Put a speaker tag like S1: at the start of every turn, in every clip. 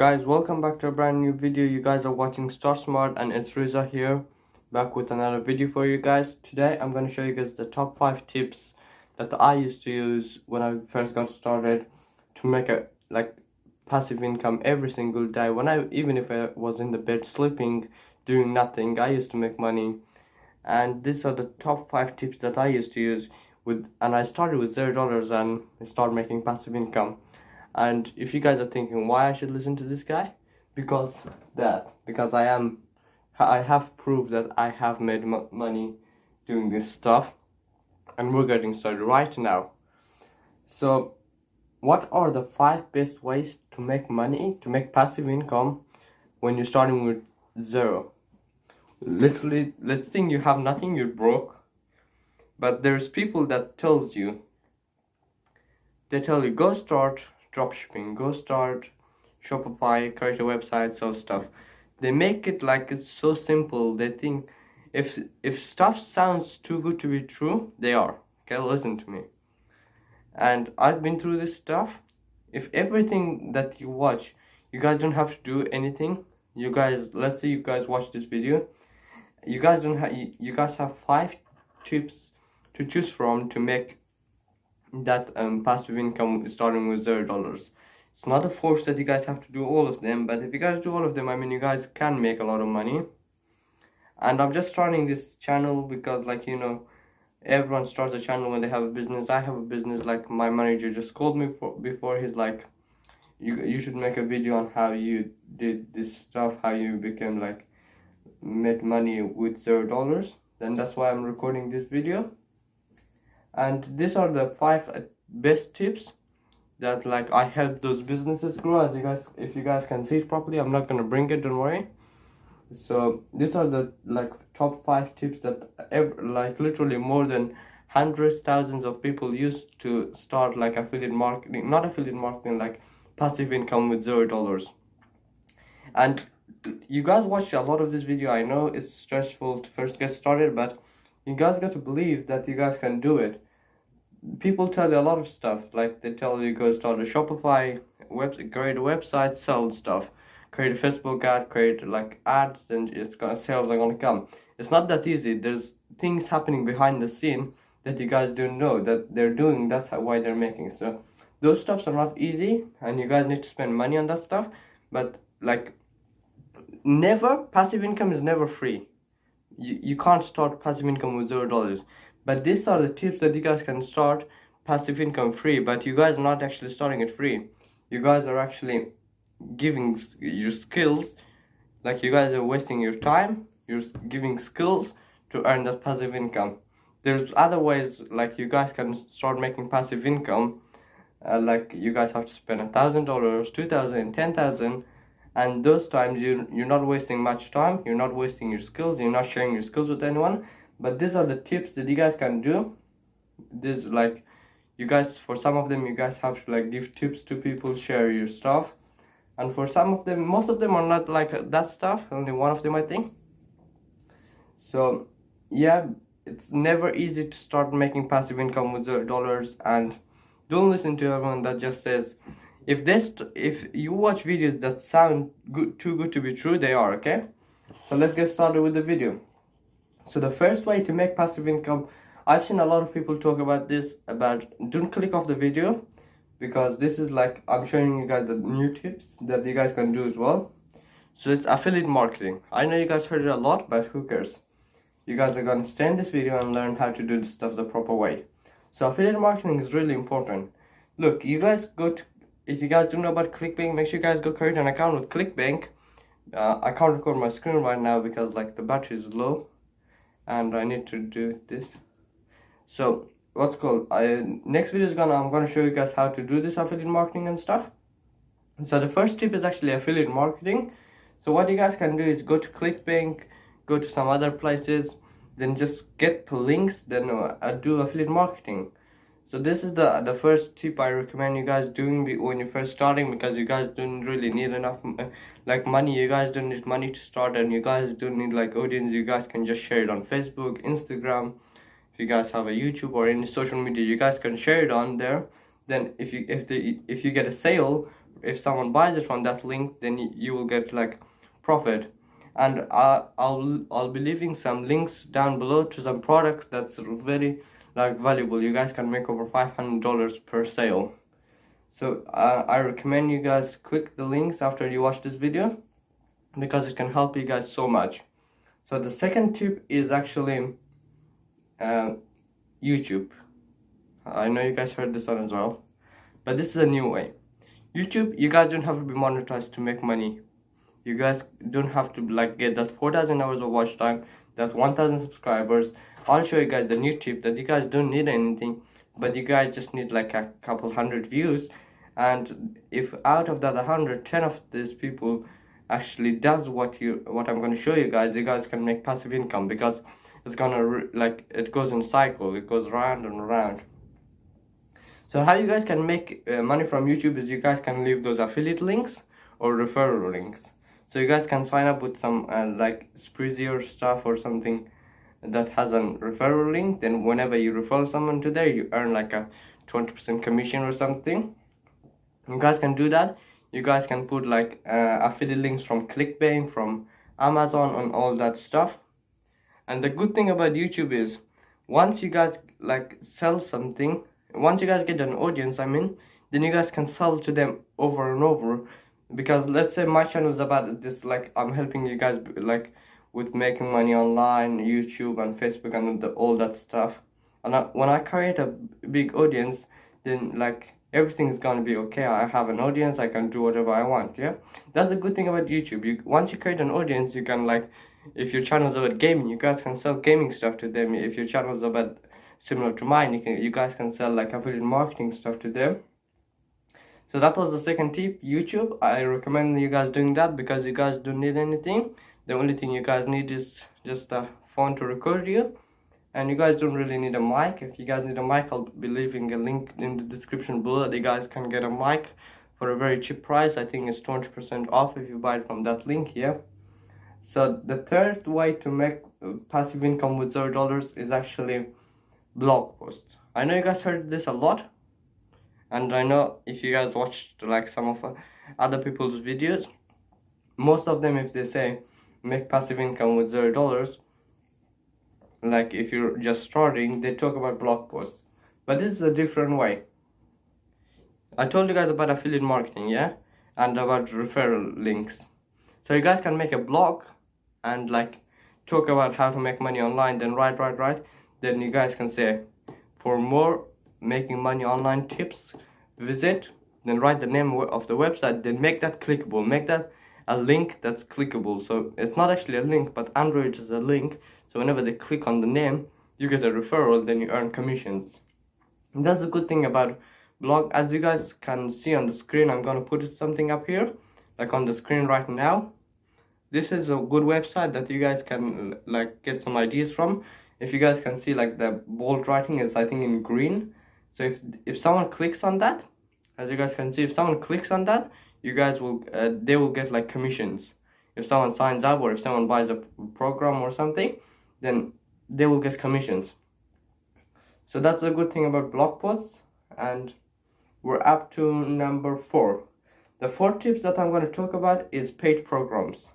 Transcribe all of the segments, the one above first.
S1: Guys, welcome back to a brand new video. You guys are watching Start Smart and it's Riza here, back with another video for you guys. Today I'm going to show you guys the top 5 tips that I used to use when I first got started to make a passive income every single day. Even if I was in the bed sleeping, doing nothing, I used to make money. And these are the top 5 tips that I used to use and I started with $0 and I started making passive income. And if you guys are thinking why I should listen to this guy, because I have proof that I have made money doing this stuff, and we're getting started right now. So what are the 5 best ways to make money, to make passive income when you're starting with zero? Literally, let's think you have nothing, you're broke, but there's people that tell you go start dropshipping, go start Shopify, create a website, sell stuff. They make it like it's so simple. They think if stuff sounds too good to be true, they are. Okay, listen to me. And I've been through this stuff. If everything that you watch, you guys don't have to do anything. You guys, let's say you guys watch this video. You guys have 5 tips to choose from to make that passive income starting with $0. It's not a force that you guys have to do all of them, but if you guys do all of them, I mean, you guys can make a lot of money. And I'm just starting this channel because, like, you know, everyone starts a channel when they have a business. I have a business. Like, my manager just called me before. He's like, you should make a video on how you did this stuff, how you became like made money with $0. Then that's why I'm recording this video. And these are the 5 best tips that I help those businesses grow. As you guys, if you guys can see it properly, I'm not gonna bring it, don't worry. So these are the top 5 tips that literally more than hundreds, thousands of people use to start affiliate marketing, not affiliate marketing, passive income with $0. And you guys watch a lot of this video. I know it's stressful to first get started, but you guys got to believe that you guys can do it. People tell you a lot of stuff, they tell you go start a Shopify website, create a website, sell stuff, create a Facebook ad, create ads, and sales are gonna come. It's not that easy. There's things happening behind the scene that you guys don't know that they're doing. That's why they're making. So those stuffs are not easy, and you guys need to spend money on that stuff. But passive income is never free. You can't start passive income with $0. But these are the tips that you guys can start passive income free. But you guys are not actually starting it free. You guys are actually giving your skills. You guys are wasting your time. You're giving skills to earn that passive income. There's other ways you guys can start making passive income. You guys have to spend $1,000, $2,000, $10,000. And those times you're not wasting much time, you're not wasting your skills, you're not sharing your skills with anyone. But these are the tips that you guys can do. This you guys, for some of them, you guys have to give tips to people, share your stuff. And for some of them, most of them are not that stuff, only one of them I think. So yeah, it's never easy to start making passive income with $0. And don't listen to everyone that just says, if you watch videos that sound too good to be true, they are. Okay, so let's get started with the video. So the first way to make passive income, I've seen a lot of people talk about this, don't click off the video, because this is I'm showing you guys the new tips that you guys can do as well. So it's affiliate marketing. I know you guys heard it a lot, but who cares? You guys are gonna stay in this video and learn how to do this stuff the proper way. So affiliate marketing is really important. Look, you guys if you guys don't know about ClickBank, make sure you guys go create an account with ClickBank. I can't record my screen right now because the battery is low and I need to do this. So what's called, next video is I'm gonna show you guys how to do this affiliate marketing and stuff. So the first tip is actually affiliate marketing. So what you guys can do is go to ClickBank, go to some other places, then just get the links, then do affiliate marketing. So this is the first tip I recommend you guys doing when you're first starting, because you guys don't really need enough money. You guys don't need money to start, and you guys don't need audience. You guys can just share it on Facebook, Instagram. If you guys have a YouTube or any social media, you guys can share it on there. Then if you get a sale if someone buys it from that link, then you will get like profit. And I'll be leaving some links down below to some products that's very like valuable. You guys can make over $500 per sale. So I recommend you guys click the links after you watch this video, because it can help you guys so much. So the second tip is actually YouTube. I know you guys heard this one as well, but this is a new way. YouTube, you guys don't have to be monetized to make money. You guys don't have to like get that 4,000 hours of watch time, that 1,000 subscribers. I'll show you guys the new tip that you guys don't need anything, but you guys just need like a couple hundred views. And if out of that 100, 10 of these people actually does what I'm going to show you guys can make passive income, because it's gonna like it goes in a cycle, it goes round and round. So how you guys can make money from YouTube is you guys can leave those affiliate links or referral links. So you guys can sign up with some like Spreezy or stuff or something that has a referral link. Then whenever you refer someone to there, you earn like a 20% commission or something. You guys can do that. You guys can put like affiliate links from ClickBank, from Amazon, and all that stuff. And the good thing about YouTube is once you guys like sell something, once you guys get an audience, then you guys can sell to them over and over. Because let's say my channel is about this, like I'm helping you guys like with making money online, YouTube and Facebook and all that stuff. And when I create a big audience, then like everything is gonna be okay. I have an audience, I can do whatever I want. Yeah, that's the good thing about YouTube. Once you create an audience, you can like, if your channel is about gaming, you guys can sell gaming stuff to them. If your channel is about similar to mine, you guys can sell like affiliate marketing stuff to them. So that was the second tip, YouTube. I recommend you guys doing that, because you guys don't need anything. The only thing you guys need is just a phone to record you, and you guys don't really need a mic. If you guys need a mic, I'll be leaving a link in the description below that you guys can get a mic for a very cheap price. I think it's 20% off if you buy it from that link here. So the third way to make passive income with $0 is actually blog posts. I know you guys heard this a lot, and I know if you guys watched like some of other people's videos, most of them, if they say make passive income with $0, like if you're just starting, they talk about blog posts. But this is a different way. I told you guys about affiliate marketing, yeah, and about referral links. So you guys can make a blog and like talk about how to make money online, then write. Then you guys can say, for more making money online tips, visit, then write the name of the website, then make that clickable, make that a link that's clickable. So it's not actually a link, but Android is a link. So whenever they click on the name, you get a referral, then you earn commissions. And that's the good thing about blog. As you guys can see on the screen, I'm gonna put something up here, like on the screen right now. This is a good website that you guys can like get some ideas from. If you guys can see, like the bold writing is I think in green. So if someone clicks on that, as you guys can see, if someone clicks on that, you guys will they will get like commissions. If someone signs up or if someone buys a program or something, then they will get commissions. So that's the good thing about blog posts. And we're up to number 4. The 4 tips that I'm going to talk about is paid programs.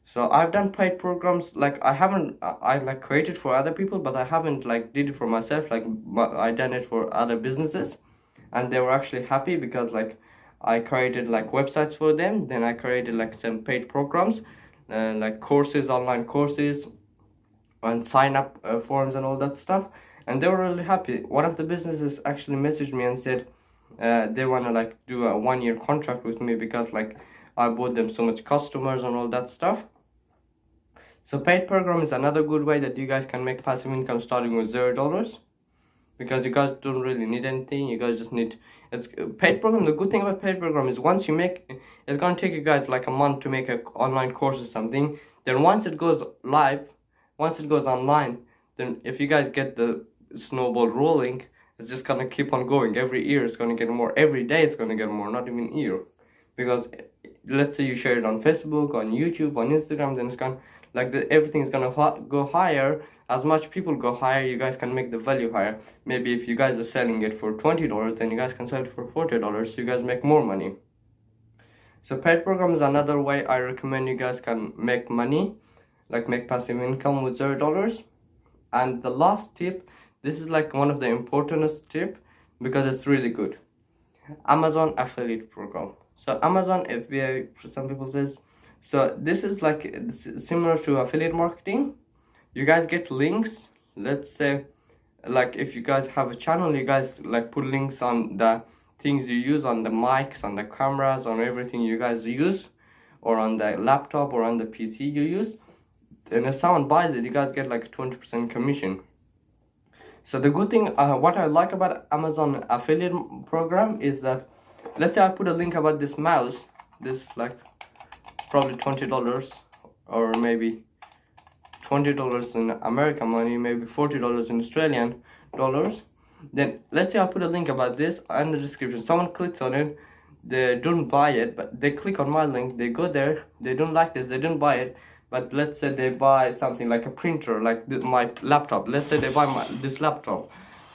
S1: So I've done paid programs, like I like created for other people, but I haven't like did it for myself. Like I done it for other businesses, and they were actually happy, because like I created like websites for them. Then I created like some paid programs, like courses, online courses, and sign up forms and all that stuff, and they were really happy. One of the businesses actually messaged me and said they want to like do a 1-year contract with me, because like I bought them so much customers and all that stuff. So paid program is another good way that you guys can make passive income starting with $0, because you guys don't really need anything. You guys just need, it's paid program. The good thing about paid program is once you make, it's gonna take you guys like a month to make an online course or something. Then once it goes live, once it goes online, then if you guys get the snowball rolling, it's just gonna keep on going. Every year it's gonna get more, every day it's gonna get more, not even year. Because let's say you share it on Facebook, on YouTube, on Instagram, then it's gonna everything's gonna go higher. As much people go higher, you guys can make the value higher. Maybe if you guys are selling it for $20, then you guys can sell it for $40, so you guys make more money. So paid program is another way I recommend you guys can make money, like make passive income with $0. And the last tip, this is like one of the importantest tip because it's really good. Amazon affiliate program. So Amazon FBA, some people says, so this is like similar to affiliate marketing. You guys get links. Let's say, like if you guys have a channel, you guys like put links on the things you use, on the mics, on the cameras, on everything you guys use, or on the laptop or on the PC you use. And if someone buys it, you guys get like 20% commission. So the good thing, what I like about Amazon affiliate program is that, let's say I put a link about this mouse, this like probably $20 or maybe $20 in American money, maybe $40 in Australian dollars. Then let's say I put a link about this in the description. Someone clicks on it, they don't buy it, but they click on my link, they go there, they don't like this, they don't buy it. But let's say they buy something like a printer, like my laptop. Let's say they buy this laptop.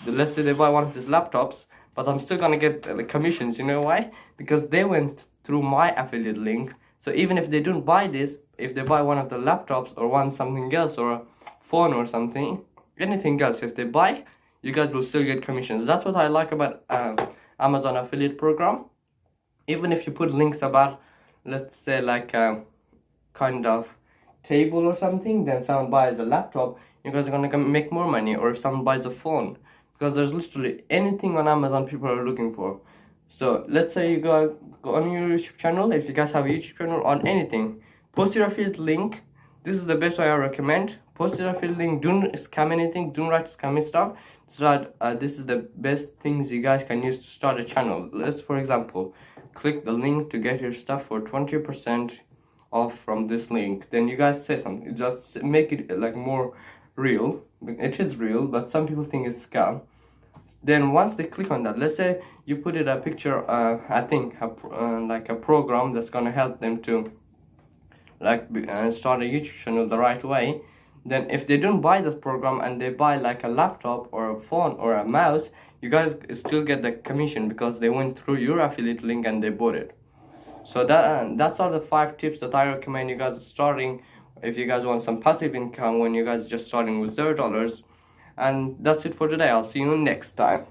S1: Let's say they buy one of these laptops, but I'm still gonna get commissions. You know why? Because they went through my affiliate link. So even if they don't buy this, if they buy one of the laptops or one something else or a phone or something, anything else, if they buy, you guys will still get commissions. That's what I like about Amazon affiliate program. Even if you put links about, let's say like kind of table or something, then someone buys a laptop, you guys are gonna make more money. Or if someone buys a phone, because there's literally anything on Amazon people are looking for. So let's say you go on your YouTube channel, if you guys have a YouTube channel, on anything, post your affiliate link. This is the best way I recommend. Post your affiliate link, don't scam anything, don't write scammy stuff. So this is the best things you guys can use to start a channel. Let's, for example, click the link to get your stuff for 20% off from this link. Then you guys say something, just make it like more real. It is real, but some people think it's scam. Then once they click on that, let's say you put it a picture, I think like a program that's gonna help them to like start a YouTube channel the right way. Then if they don't buy this program and they buy like a laptop or a phone or a mouse, you guys still get the commission because they went through your affiliate link and they bought it. So that's all the 5 tips that I recommend you guys starting if you guys want some passive income when you guys just starting with $0. And that's it for today. I'll see you next time.